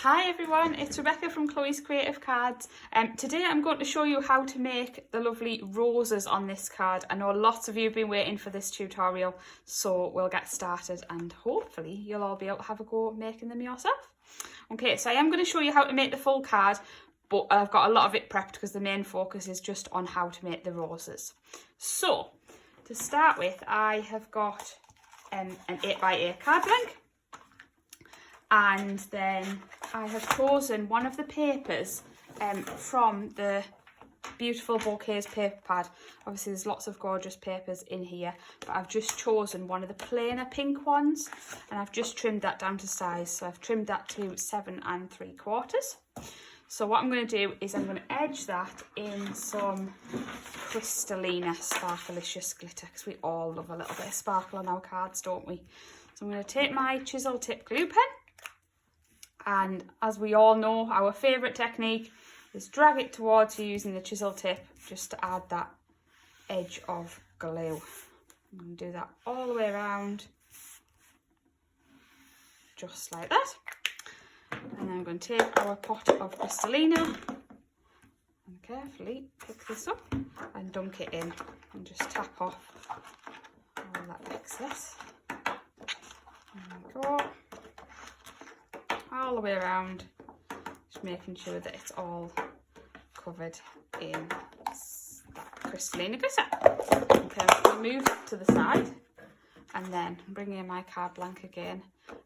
Hi everyone, it's Rebecca from Chloe's Creative Cards. Today I'm going to show you how to make the lovely roses on this card. I know lots of you have been waiting for this tutorial, so we'll get started and hopefully you'll all be able to have a go making them yourself. Okay, so I am going to show you how to make the full card, but I've got a lot of it prepped because the main focus is just on how to make the roses. So, to start with, I have got an 8x8 card blank. And then I have chosen one of the papers from the beautiful Bouquets paper pad. Obviously there's lots of gorgeous papers in here, but I've just chosen one of the plainer pink ones and I've just trimmed that down to size. So I've trimmed that to 7 3/4. So what I'm going to do is I'm going to edge that in some Crystallina Sparkelicious glitter, because we all love a little bit of sparkle on our cards, don't we? So I'm going to take my chisel tip glue pen. And as we all know, our favourite technique is drag it towards you using the chisel tip just to add that edge of glue. I'm going to do that all the way around, just like that. And then I'm going to take our pot of Crystallina and carefully pick this up and dunk it in and just tap off all that excess. There we go. All the way around, just making sure that it's all covered in that Crystallina glitter. Okay, I'm going to move to the side and then bring in my card blank again,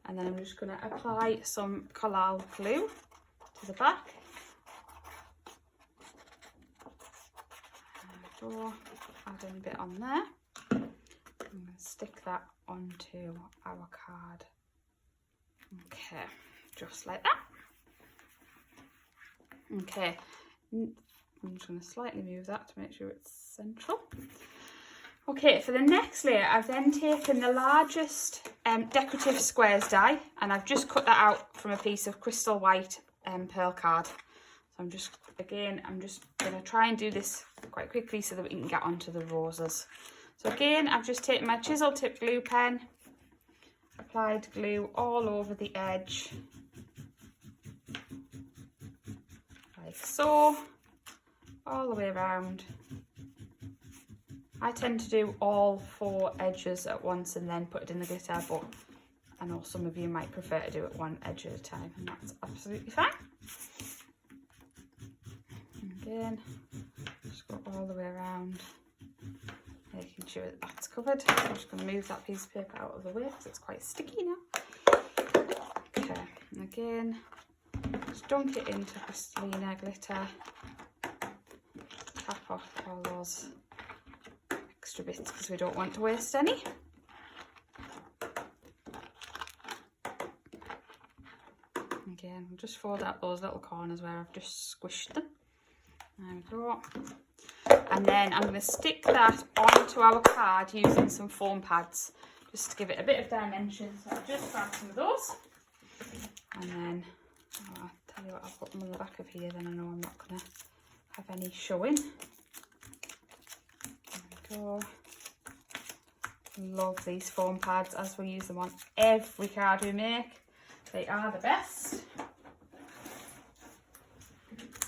and then I'm just going to apply some collal glue to the back. There we go, add in a bit on there. I'm going to stick that onto our card. Okay. Just like that. Okay, I'm just going to slightly move that to make sure it's central. Okay, for the next layer, I've then taken the largest decorative squares die, and I've just cut that out from a piece of crystal white pearl card. So I'm just going to try and do this quite quickly so that we can get onto the roses. So again, I've just taken my chisel tip glue pen, applied glue all over the edge, like so, all the way around. I tend to do all 4 edges at once and then put it in the glitter, but I know some of you might prefer to do it 1 edge at a time, and that's absolutely fine. And again, just go all the way around, making sure that that's covered. I'm just going to move that piece of paper out of the way because it's quite sticky now. Okay, and again, just dunk it into Crystallina glitter, tap off all those extra bits because we don't want to waste any. Again, we'll just fold out those little corners where I've just squished them. There we go. And then I'm going to stick that onto our card using some foam pads just to give it a bit of dimension. So I'll just grab some of those, and then I'll tell you what, I'll put them on the back of here, then I know I'm not going to have any showing. There we go. Love these foam pads, as we use them on every card we make. They are the best.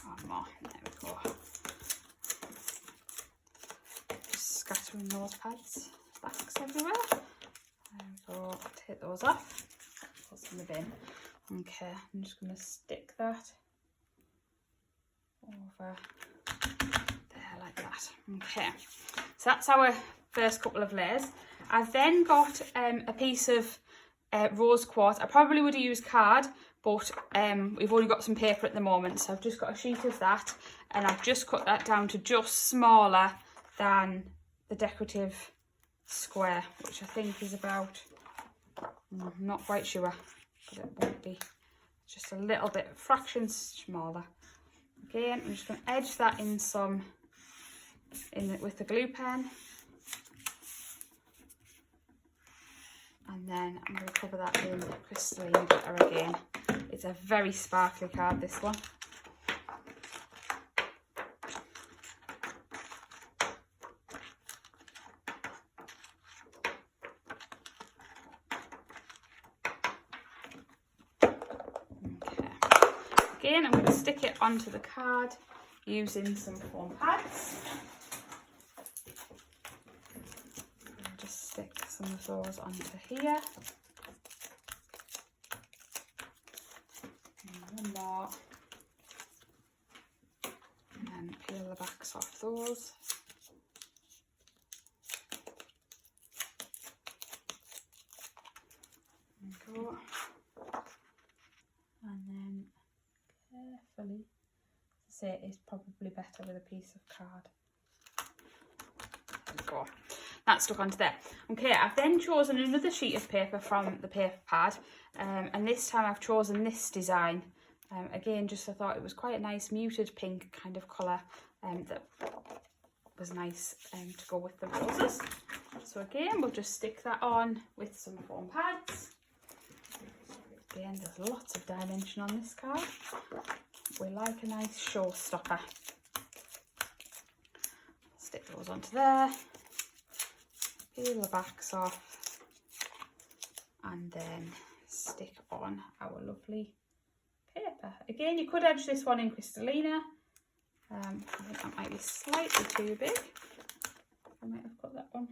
One more, there we go. Just scattering those pads, backs everywhere. There we go, take those off, put them in the bin. Okay, I'm just going to stick that over there like that. Okay, so that's our first couple of layers. I've then got a piece of rose quartz. I probably would have used card, but we've only got some paper at the moment, so I've just got a sheet of that, and I've just cut that down to just smaller than the decorative square, which I think is about, I'm not quite sure, but it won't be, just a little bit, fractions smaller. Again, I'm just going to edge that in with the glue pen, and then I'm going to cover that in Crystallina glitter again. It's a very sparkly card, this one. Okay. again, I'm going to stick it onto the card using some foam pads. I'll just stick some of those onto here. And one more. And then peel the backs off those. There we go. And then carefully, say it is probably better with a piece of card. There we go. That's stuck onto there. Okay, I've then chosen another sheet of paper from the paper pad, and this time I've chosen this design. Again, just I thought it was quite a nice muted pink kind of colour that was nice to go with the roses. So again, we'll just stick that on with some foam pads. Again, there's lots of dimension on this card. We like a nice showstopper. Stick those onto there. Peel the backs off. And then stick on our lovely paper. Again, you could edge this one in Crystallina. I think that might be slightly too big. I might have got that one.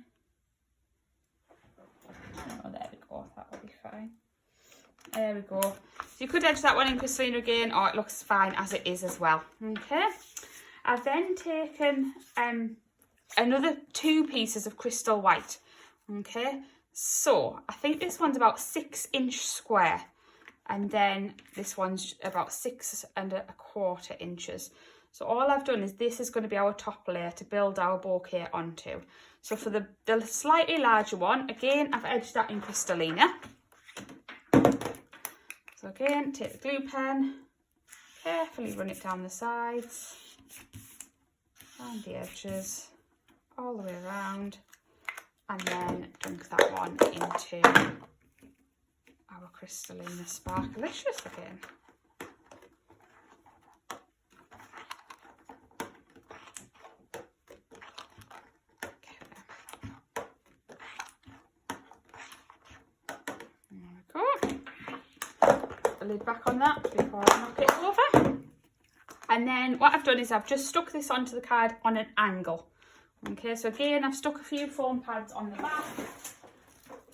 Oh, there we go. That will be fine. There we go. So you could edge that one in Crystallina again, or it looks fine as it is as well. Okay. I've then taken another 2 pieces of crystal white. Okay. So I think this one's about 6" square, and then this one's about 6 1/4 inches. So all I've done is this is going to be our top layer to build our bouquet onto. So for the slightly larger one, again, I've edged that in Crystallina. So again, take the glue pen, carefully run it down the sides and the edges, all the way around, and then dunk that one into our Crystallina Sparkelicious again. Lid back on that before I knock it over. And then what I've done is I've just stuck this onto the card on an angle. Okay, so again, I've stuck a few foam pads on the back,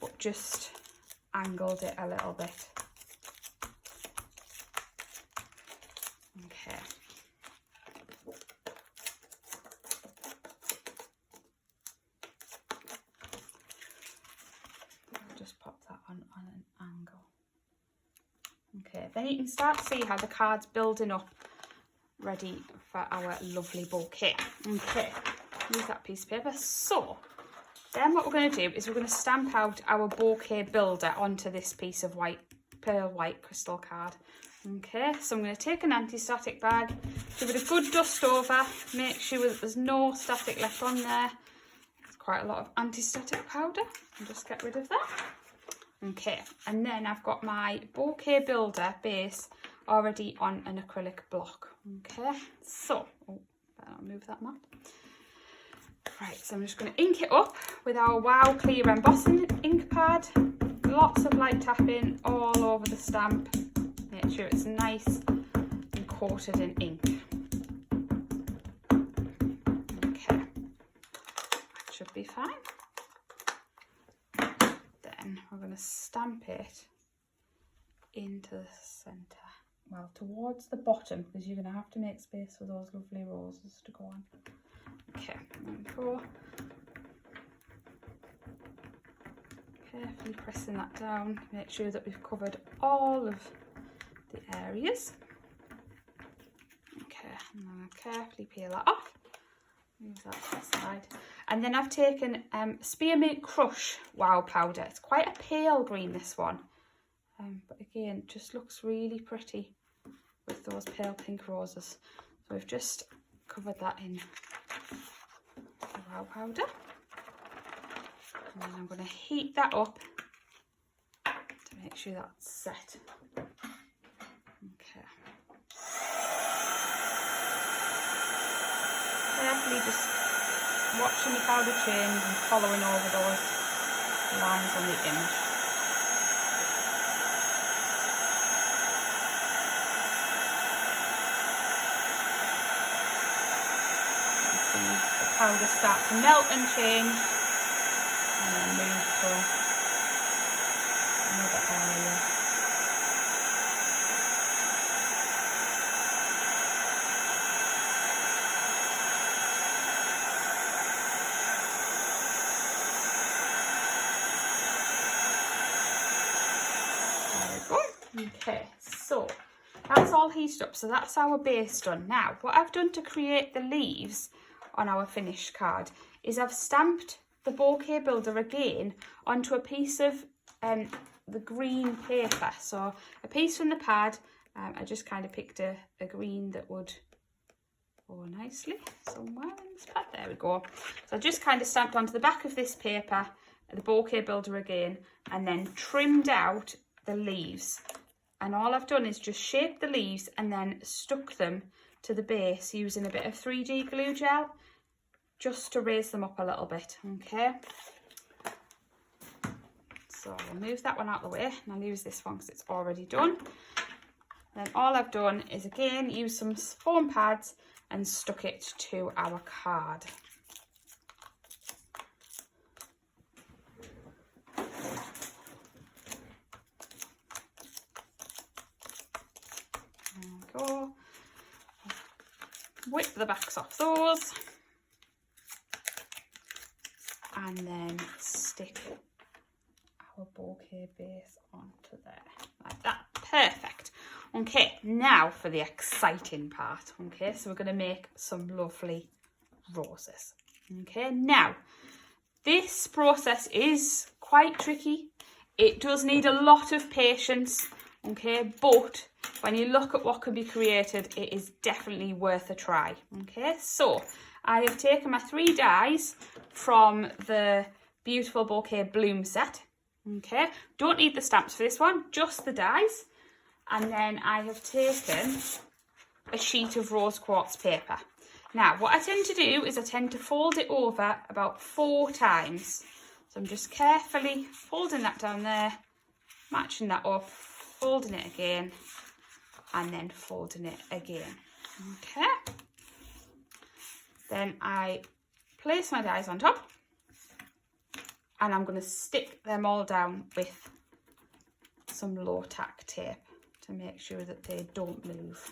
but just angled it a little bit. Okay. I'll just pop that on an angle. Okay, then you can start to see how the card's building up, ready for our lovely bouquet. Okay, use that piece of paper. So, then what we're going to do is we're going to stamp out our bouquet builder onto this piece of white, pearl white crystal card. Okay, so I'm going to take an anti-static bag, give it a good dust over, make sure that there's no static left on there. There's quite a lot of anti-static powder, and just get rid of that. Okay, and then I've got my bouquet builder base already on an acrylic block. Okay, so, I'll move that mat. Right, so I'm just going to ink it up with our Wow Clear Embossing ink pad. Lots of light tapping all over the stamp. Make sure it's nice and coated in ink. Okay, that should be fine. We're going to stamp it into the centre, well, towards the bottom, because you're going to have to make space for those lovely roses to go on. Okay, there we go. Carefully pressing that down, make sure that we've covered all of the areas. Okay, and then I'll carefully peel that off. Move that to the side. And then I've taken Spearmint Crush Wow Powder. It's quite a pale green, this one. But again, just looks really pretty with those pale pink roses. So we've just covered that in the Wow Powder. And then I'm going to heat that up to make sure that's set. Okay. Carefully just watching the powder change and following over those lines on the image. see the powder start to melt and change, and then move to another area. Okay, so that's all heated up, so that's our base done. Now, what I've done to create the leaves on our finished card is I've stamped the bouquet builder again onto a piece of the green paper. So a piece from the pad, I just kind of picked a green that would go nicely somewhere in this pad. There we go. So I just kind of stamped onto the back of this paper, the bouquet builder again, and then trimmed out the leaves. And all I've done is just shaped the leaves and then stuck them to the base using a bit of 3D glue gel just to raise them up a little bit. Okay, so I'll move that one out of the way and I'll use this one because it's already done. Then all I've done is again use some foam pads and stuck it to our card. Go. Whip the backs off those and then stick our bouquet base onto there like that. Perfect. Okay, now for the exciting part. Okay, so we're going to make some lovely roses. Okay, now this process is quite tricky. It does need a lot of patience. Okay, but when you look at what can be created, it is definitely worth a try. Okay, so I have taken my 3 dies from the Beautiful Bouquet Bloom set. Okay, don't need the stamps for this one, just the dies. And then I have taken a sheet of rose quartz paper. Now, what I tend to do is I tend to fold it over about 4 times. So I'm just carefully folding that down there, matching that up, folding it again, and then folding it again. Okay, then I place my dies on top and I'm going to stick them all down with some low tack tape to make sure that they don't move.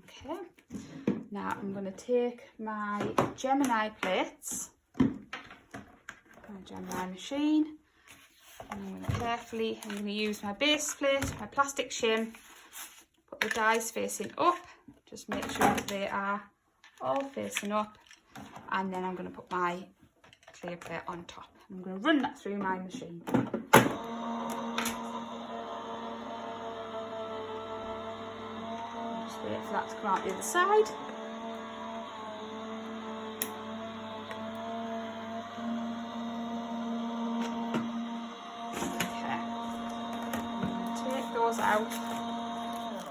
Okay, now I'm going to take my Gemini plates, my Gemini machine, and I'm going to use my base plate, my plastic shim, put the dies facing up, just make sure that they are all facing up, and then I'm going to put my clear plate on top. I'm going to run that through my machine. Just wait for that to come out the other side. Out,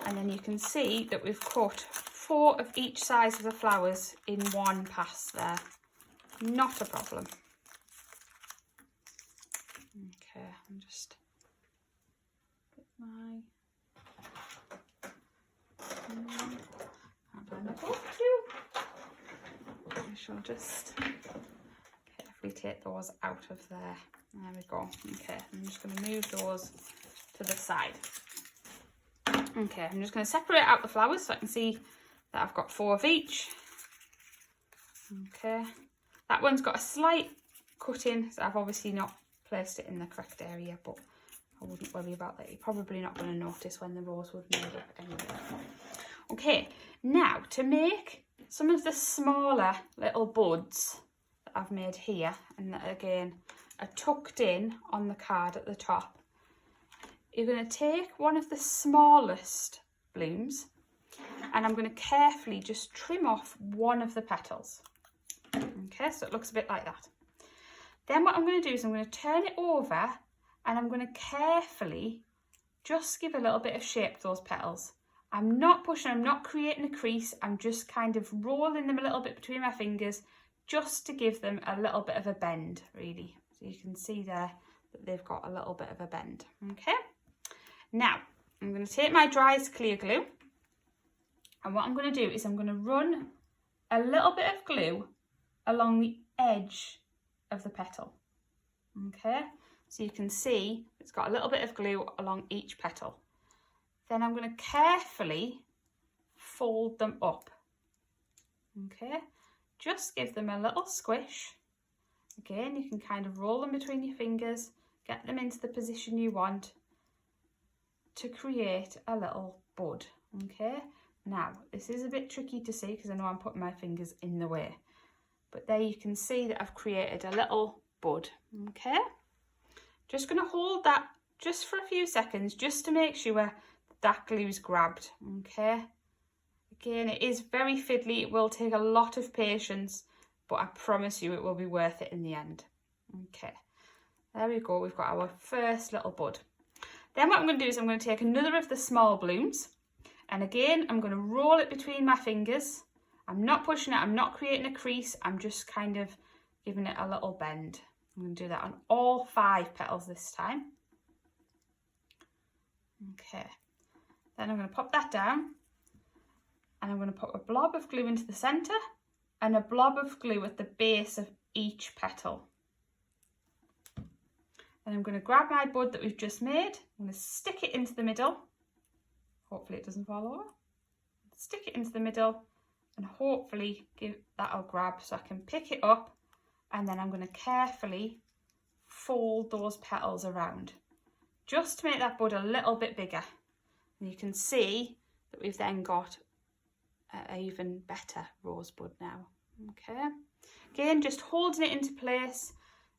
and then you can see that we've cut 4 of each size of the flowers in one pass there. Not a problem. Okay, I'm just get my I shall just carefully take those out of there. There we go. Okay, I'm just going to move those to the side. Okay, I'm just going to separate out the flowers so I can see that I've got 4 of each. Okay, that one's got a slight cutting, so I've obviously not placed it in the correct area, but I wouldn't worry about that. You're probably not going to notice when the rose was made up anyway. Okay, now to make some of the smaller little buds that I've made here, and that again are tucked in on the card at the top, you're going to take one of the smallest blooms and I'm going to carefully just trim off one of the petals. Okay, so it looks a bit like that. Then what I'm going to do is I'm going to turn it over and I'm going to carefully just give a little bit of shape to those petals. I'm not pushing, I'm not creating a crease, I'm just kind of rolling them a little bit between my fingers just to give them a little bit of a bend, really. So you can see there that they've got a little bit of a bend. Okay. Now, I'm going to take my dry clear glue and what I'm going to do is I'm going to run a little bit of glue along the edge of the petal. Okay, so you can see it's got a little bit of glue along each petal. Then I'm going to carefully fold them up. Okay, just give them a little squish. Again, you can kind of roll them between your fingers, get them into the position you want to create a little bud. Okay, now this is a bit tricky to see because I know I'm putting my fingers in the way, but there you can see that I've created a little bud. Okay, just going to hold that just for a few seconds just to make sure that glue's grabbed. Okay, again, it is very fiddly, it will take a lot of patience, but I promise you it will be worth it in the end. Okay, there we go, we've got our first little bud. Then what I'm going to do is I'm going to take another of the small blooms, and again I'm going to roll it between my fingers. I'm not pushing it, I'm not creating a crease, I'm just kind of giving it a little bend. I'm going to do that on all 5 petals this time. Okay, then I'm going to pop that down, and I'm going to put a blob of glue into the centre and a blob of glue at the base of each petal. And I'm going to grab my bud that we've just made, I'm going to stick it into the middle, hopefully it doesn't fall over, stick it into the middle, and hopefully that'll grab so I can pick it up, and then I'm going to carefully fold those petals around, just to make that bud a little bit bigger. And you can see that we've then got an even better rosebud now. Okay, again, just holding it into place.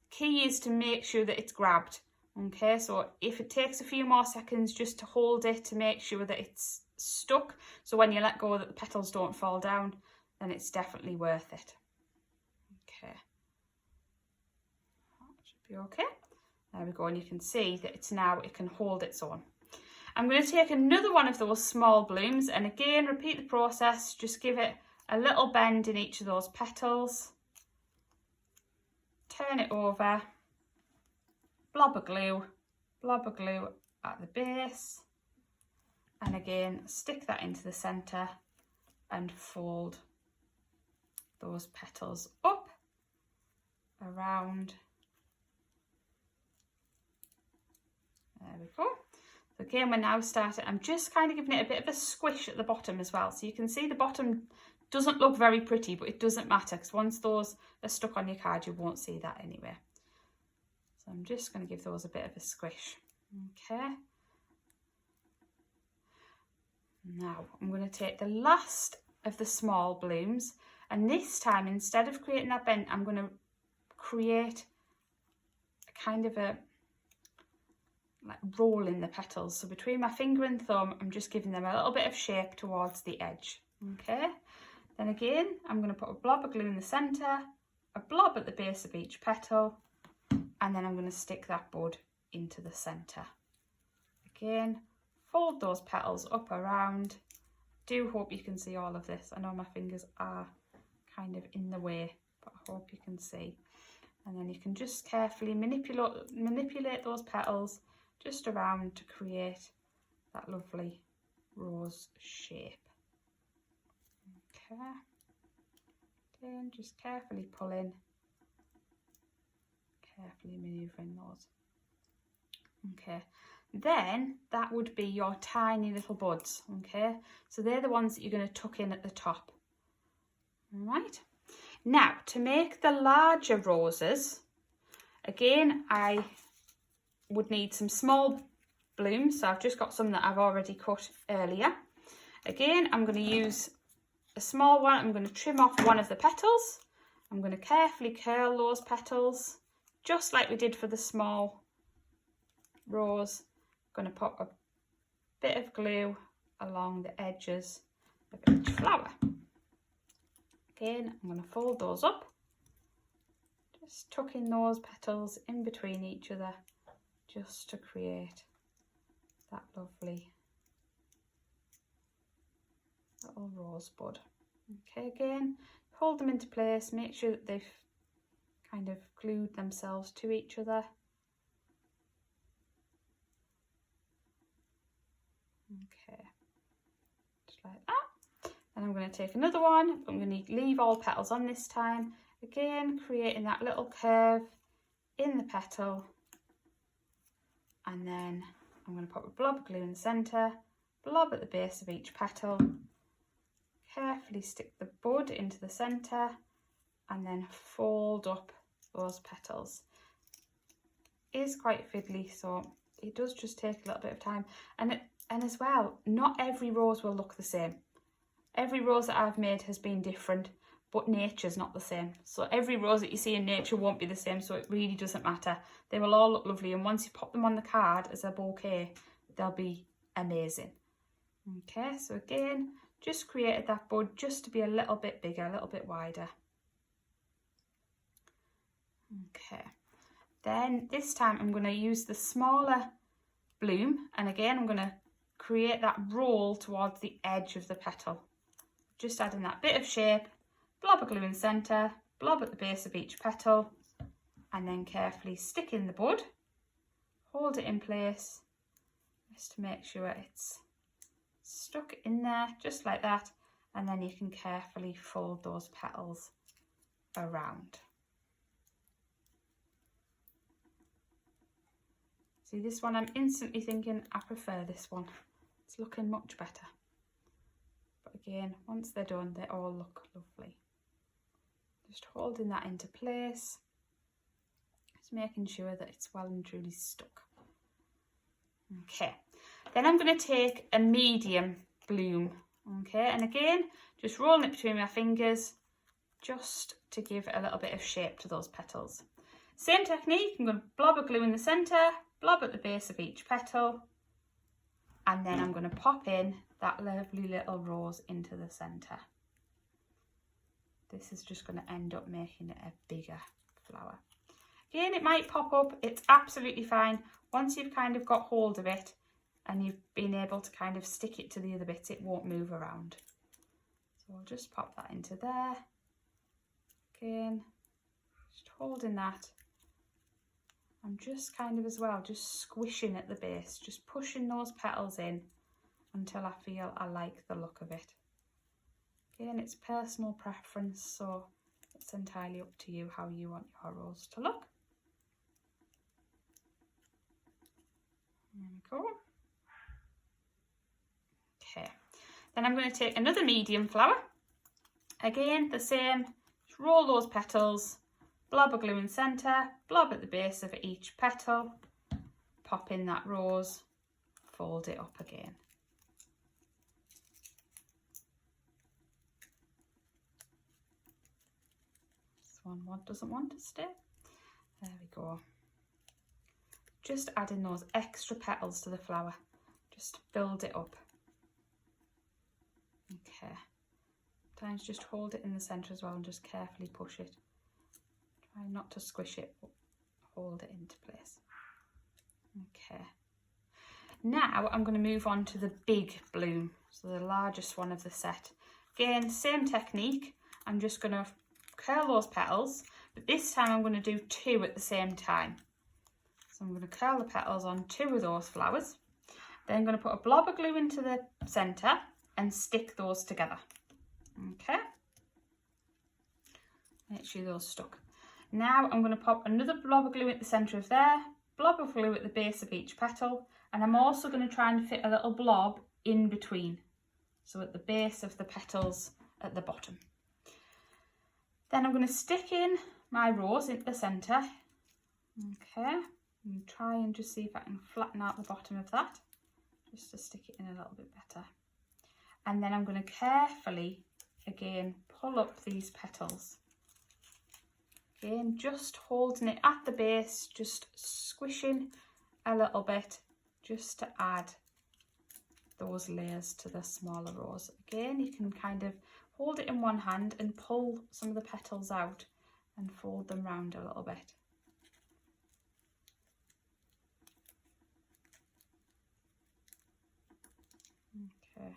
Key is to make sure that it's grabbed. Okay, so if it takes a few more seconds just to hold it to make sure that it's stuck, so when you let go that the petals don't fall down, then it's definitely worth it. Okay, that should be okay. There we go, and you can see that it's now, it can hold its own. I'm going to take another one of those small blooms, and again repeat the process, just give it a little bend in each of those petals, turn it over, blob of glue at the base, and again stick that into the centre and fold those petals up around. There we go. So again, we're now starting, I'm just kind of giving it a bit of a squish at the bottom as well. So you can see the bottom doesn't look very pretty, but it doesn't matter because once those are stuck on your card, you won't see that anywhere. So I'm just going to give those a bit of a squish. Okay. Now I'm going to take the last of the small blooms, and this time instead of creating that bend, I'm going to create a kind of a like roll in the petals. So between my finger and thumb, I'm just giving them a little bit of shape towards the edge. Okay, then again I'm going to put a blob of glue in the centre, a blob at the base of each petal, and then I'm going to stick that bud into the centre. Again, fold those petals up around. Do hope you can see all of this. I know my fingers are kind of in the way, but I hope you can see. And then you can just carefully manipulate those petals just around to create that lovely rose shape. Okay, again just carefully pulling, carefully manoeuvring those. Okay, then that would be your tiny little buds. Okay, so they're the ones that you're going to tuck in at the top. All right, now to make the larger roses, again I would need some small blooms, so I've just got some that I've already cut earlier. Again, I'm going to use a small one. I'm going to trim off one of the petals. I'm going to carefully curl those petals just like we did for the small rose. I'm going to put a bit of glue along the edges of each flower. Again, I'm going to fold those up, just tucking those petals in between each other just to create that lovely little rosebud. Okay, again, hold them into place, make sure that they've kind of glued themselves to each other. Okay, just like that. Then I'm going to take another one. I'm going to leave all petals on this time. Again, creating that little curve in the petal. And then I'm going to put a blob of glue in the centre, blob at the base of each petal. Carefully stick the bud into the centre and then fold up those petals. It is quite fiddly, so it does just take a little bit of time. And as well, not every rose will look the same. Every rose that I've made has been different, but nature's not the same. So every rose that you see in nature won't be the same, so it really doesn't matter. They will all look lovely, and once you pop them on the card as a bouquet, they'll be amazing. Okay, so again, just created that bud just to be a little bit bigger, a little bit wider. Okay, then this time I'm going to use the smaller bloom, and again I'm going to create that roll towards the edge of the petal. Just adding that bit of shape, blob of glue in the centre, blob at the base of each petal, and then carefully stick in the bud, hold it in place just to make sure it's stuck in there, just like that, and then you can carefully fold those petals around. See, this one I'm instantly thinking I prefer this one. It's looking much better. But again, once they're done, they all look lovely. Just holding that into place, just making sure that it's well and truly stuck. Okay, then I'm going to take a medium bloom, okay, and again, just rolling it between my fingers, just to give a little bit of shape to those petals. Same technique, I'm going to blob of glue in the centre, blob at the base of each petal, and then I'm going to pop in that lovely little rose into the centre. This is just going to end up making it a bigger flower. Again, it might pop up, it's absolutely fine. Once you've kind of got hold of it and you've been able to kind of stick it to the other bits, it won't move around. So I'll just pop that into there. Again, just holding that. I'm just kind of as well, just squishing at the base, just pushing those petals in until I feel I like the look of it. Again, it's personal preference, so it's entirely up to you how you want your rose to look. There we go. Okay, then I'm going to take another medium flower. Again, the same, just roll those petals, blob of glue in centre, blob at the base of each petal, pop in that rose, fold it up again. This one doesn't want to stay. There we go. Just adding those extra petals to the flower, just to build it up. Okay, sometimes just hold it in the centre as well and just carefully push it. Try not to squish it, but hold it into place. Okay, now I'm going to move on to the big bloom, so the largest one of the set. Again, same technique, I'm just going to curl those petals, but this time I'm going to do two at the same time. So I'm going to curl the petals on two of those flowers. Then I'm going to put a blob of glue into the centre and stick those together. Okay. Make sure those stuck. Now I'm going to pop another blob of glue at the centre of there, blob of glue at the base of each petal, and I'm also going to try and fit a little blob in between. So at the base of the petals at the bottom. Then I'm going to stick in my rose into the centre. Okay. And try and just see if I can flatten out the bottom of that, just to stick it in a little bit better. And then I'm going to carefully, again, pull up these petals. Again, just holding it at the base, just squishing a little bit, just to add those layers to the smaller rose. Again, you can kind of hold it in one hand and pull some of the petals out and fold them round a little bit. Okay,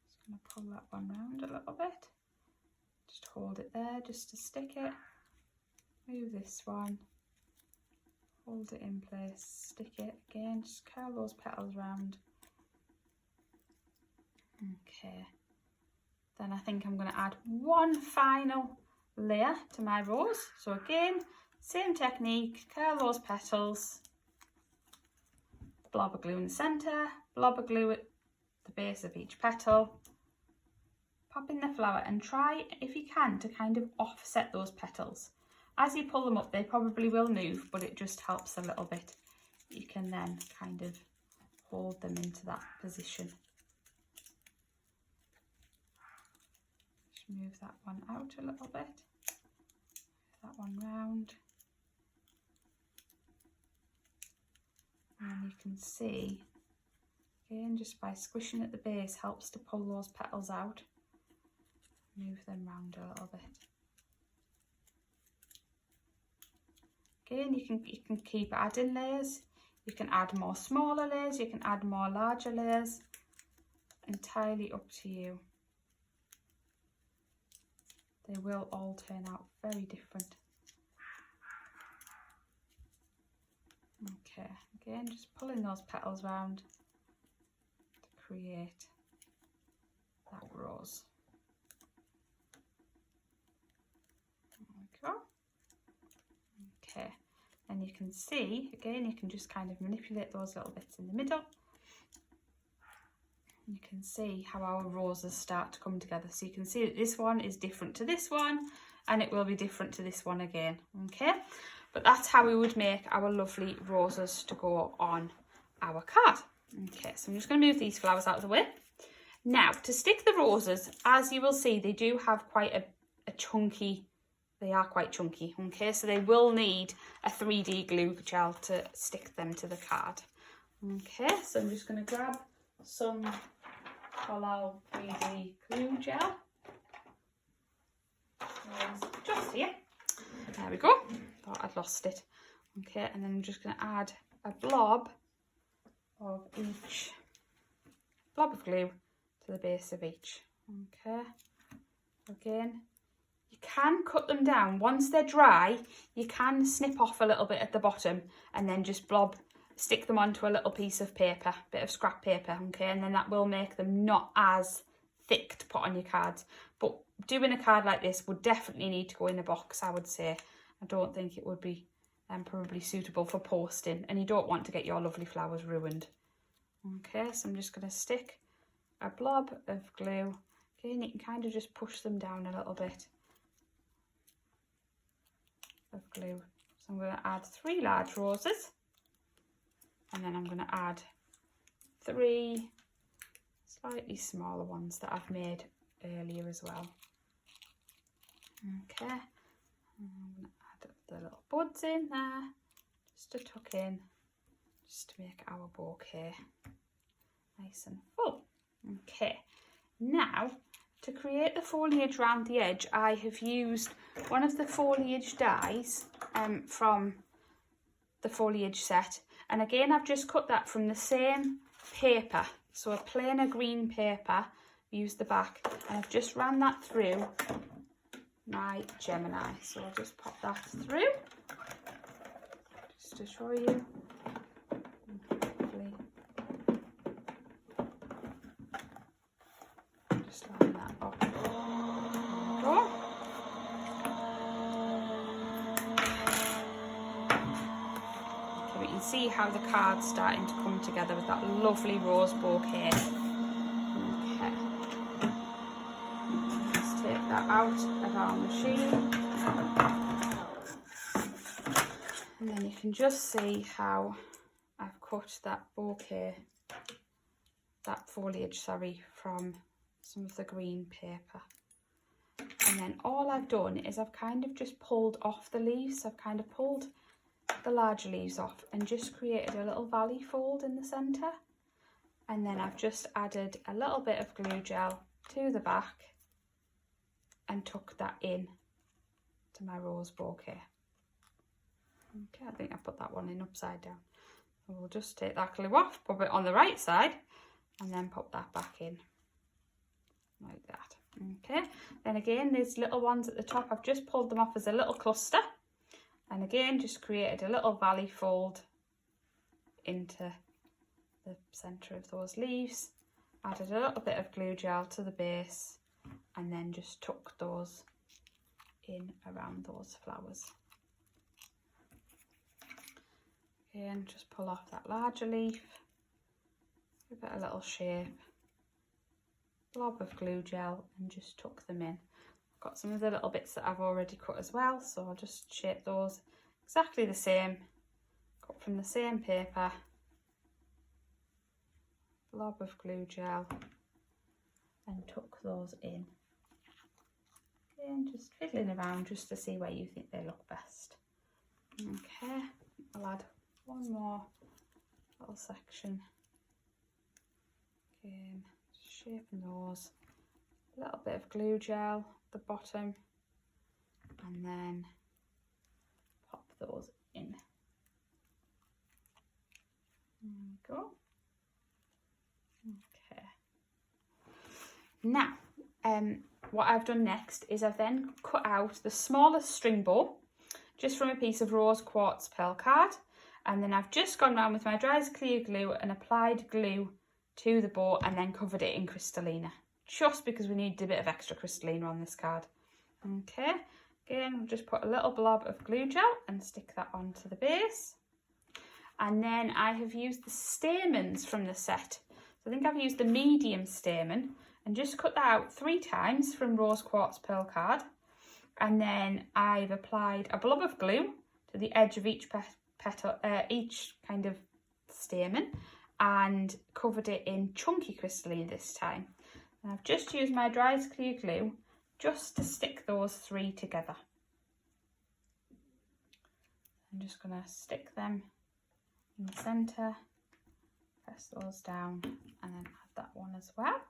just going to pull that one round a little bit. Just hold it there just to stick it. Move this one, hold it in place, stick it again, just curl those petals round. Okay, then I think I'm going to add one final layer to my rose. So again, same technique, curl those petals, blob of glue in the centre, blob of glue at the base of each petal, pop in the flower and try, if you can, to kind of offset those petals. As you pull them up, they probably will move, but it just helps a little bit. You can then kind of hold them into that position. Just move that one out a little bit, move that one round. And you can see, again, just by squishing at the base helps to pull those petals out. Move them round a little bit. Again, you can keep adding layers. You can add more smaller layers, you can add more larger layers. Entirely up to you. They will all turn out very different. Okay, again, just pulling those petals round to create that rose. There we go. Okay, and you can see, again, you can just kind of manipulate those little bits in the middle. You can see how our roses start to come together. So you can see that this one is different to this one, and it will be different to this one again. Okay, but that's how we would make our lovely roses to go on our card. Okay, so I'm just going to move these flowers out of the way. Now, to stick the roses, as you will see, they do have quite a chunky, they are quite chunky, okay? So they will need a 3D glue gel to stick them to the card. Okay, so I'm just going to grab some Floral 3D glue gel. Just here. There we go. Thought I'd lost it. Okay, and then I'm just going to add a blob of each blob of glue to the base of each. Okay, again, you can cut them down. Once they're dry, you can snip off a little bit at the bottom and then just stick them onto a little piece of paper, bit of scrap paper, okay, and then that will make them not as thick to put on your cards. But doing a card like this would definitely need to go in a box, I would say. I don't think it would be probably suitable for posting, and you don't want to get your lovely flowers ruined. Okay, so I'm just going to stick a blob of glue. Again, you can kind of just push them down a little bit of glue. So I'm going to add 3 large roses, and then I'm going to add 3 slightly smaller ones that I've made earlier as well. Okay, and I'm going to add the little buds in there just to tuck in, just to make our bouquet nice and full. Okay, now to create the foliage around the edge, I have used one of the foliage dies from the foliage set, and again I've just cut that from the same paper, so a plainer green paper. Use the back, and I've just ran that through my Gemini, so I'll just pop that through just to show you. Just line that up. There we go. Okay, we can see how the card's starting to come together with that lovely rose bouquet. Okay. Let's take that out of our machine. And then you can just see how I've cut that bouquet, that foliage, sorry, from some of the green paper. And then all I've done is I've kind of just pulled off the leaves. I've kind of pulled the larger leaves off and just created a little valley fold in the centre. And then I've just added a little bit of glue gel to the back and tucked that in to my rose bouquet. Okay, I think I put that one in upside down. So we'll just take that glue off, pop it on the right side, and then pop that back in like that. Okay, then again, these little ones at the top, I've just pulled them off as a little cluster, and again just created a little valley fold into the centre of those leaves, added a little bit of glue gel to the base, and then just tuck those in around those flowers. Again, just pull off that larger leaf, give it a little shape, blob of glue gel, and just tuck them in. I've got some of the little bits that I've already cut as well, so I'll just shape those exactly the same, cut from the same paper, blob of glue gel, and tuck those in. Again, just fiddling around just to see where you think they look best. Okay, I'll add one more little section. Again, shaping those, a little bit of glue gel at the bottom, and then pop those in. There we go. Okay. Now, what I've done next is I've then cut out the smallest string bow just from a piece of rose quartz pearl card, and then I've just gone round with my dry clear glue and applied glue to the bow and then covered it in Crystallina, just because we needed a bit of extra Crystallina on this card. Okay, again, I'll just put a little blob of glue gel and stick that onto the base. And then I have used the stamens from the set. So I think I've used the medium stamen and just cut that out 3 times from rose quartz pearl card. And then I've applied a blob of glue to the edge of each petal, each kind of stamen, and covered it in chunky Crystallina this time. And I've just used my dry clear glue just to stick those 3 together. I'm just going to stick them in the centre, press those down, and then add that one as well.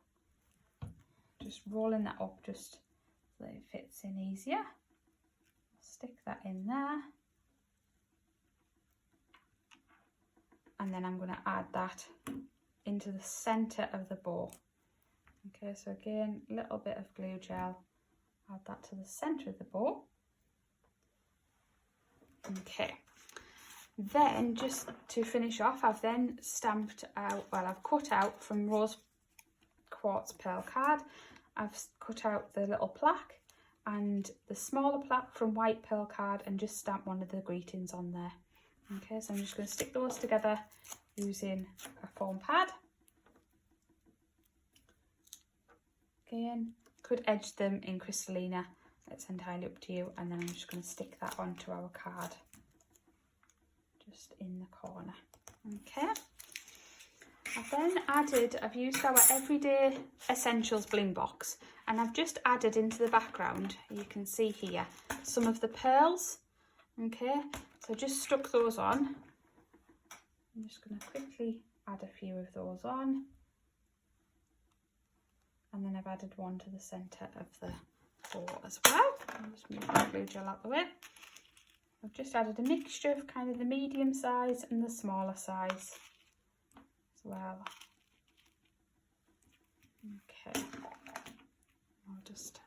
Just rolling that up just so that it fits in easier. Stick that in there. And then I'm going to add that into the centre of the bow. Okay, so again, a little bit of glue gel, add that to the centre of the bow. Okay, then just to finish off, I've then stamped out, well, I've cut out from rose quartz pearl card, I've cut out the little plaque and the smaller plaque from white pearl card and just stamp one of the greetings on there. Okay, so I'm just going to stick those together using a foam pad. Again, could edge them in Crystallina, it's entirely up to you, and then I'm just going to stick that onto our card just in the corner. Okay, I've then added, I've used our Everyday Essentials Bling box, and I've just added into the background, you can see here, some of the pearls. Okay, so just stuck those on. I'm just going to quickly add a few of those on. And then I've added one to the centre of the bow as well. I'll just move the glue gel out the way. I've just added a mixture of kind of the medium size and the smaller size as well. Okay, I'll just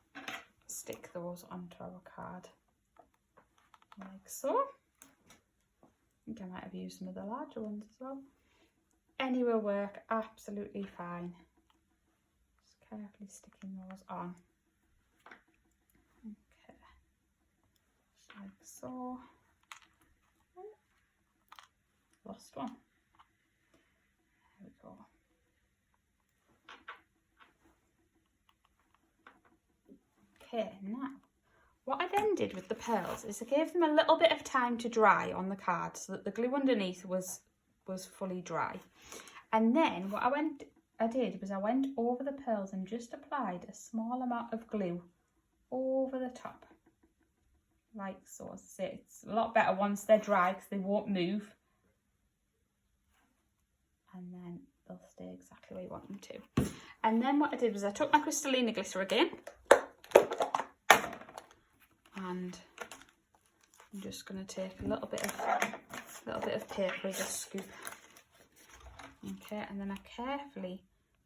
stick those onto our card like so. I think I might have used some of the larger ones as well. Any will work absolutely fine. Just carefully sticking those on. Okay, like so. Oh, lost one. There we go. Okay, now what I then did with the pearls is I gave them a little bit of time to dry on the card so that the glue underneath was fully dry. And then what I did was I went over the pearls and just applied a small amount of glue over the top. Like so. It's a lot better once they're dry because they won't move. And then they'll stay exactly where you want them to. And then what I did was I took my Crystallina glitter again. And I'm just going to take a little bit of paper as a scoop. Okay, and then I carefully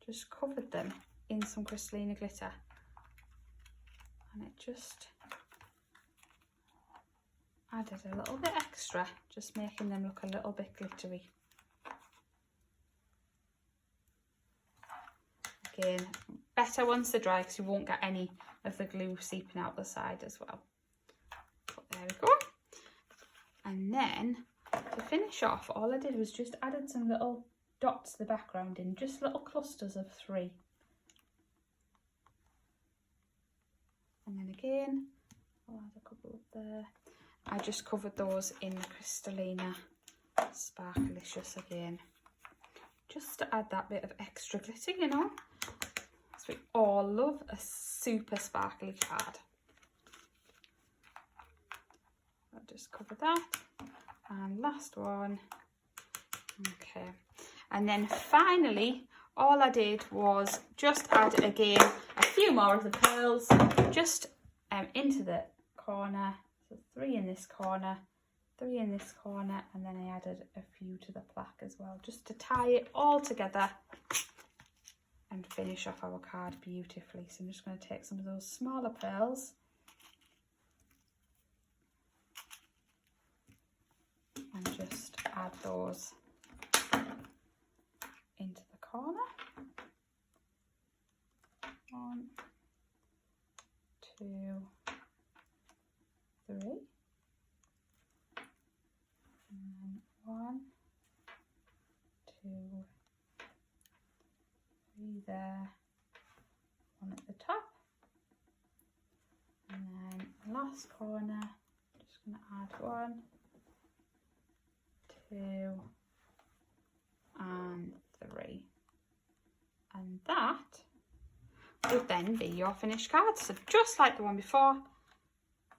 just covered them in some Crystallina glitter, and it just added a little bit extra, just making them look a little bit glittery. Again, better once they're dry because you won't get any of the glue seeping out the side as well. But there we go. And then to finish off, all I did was just added some little dots to the background in just little clusters of 3. And then again, I'll add a couple up there. I just covered those in the Crystallina Sparkelicious again, just to add that bit of extra glitter, you know, because we all love a super sparkly card. I'll just cover that. And last one. Okay. And then finally, all I did was just add again a few more of the pearls just into the corner. So 3 in this corner, 3 in this corner, and then I added a few to the plaque as well, just to tie it all together and finish off our card beautifully. So I'm just going to take some of those smaller pearls and just add those into the corner. 1, 2, 3, and then 1, 2, 3 there, 1 at the top, and then last corner, just going to add 1, 2, and 3, and that would then be your finished card. So just like the one before,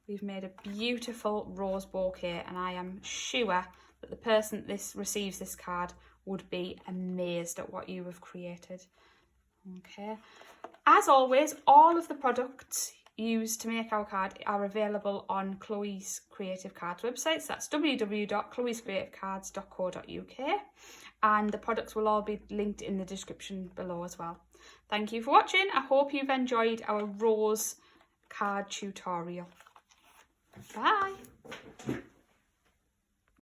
we've made a beautiful rose bouquet, and I am sure that the person that receives this card would be amazed at what you have created. Okay, as always, all of the products used to make our card are available on Chloe's Creative Cards website. So that's www.chloescreativecards.co.uk, and the products will all be linked in the description below as well. Thank you for watching. I hope you've enjoyed our rose card tutorial. Bye.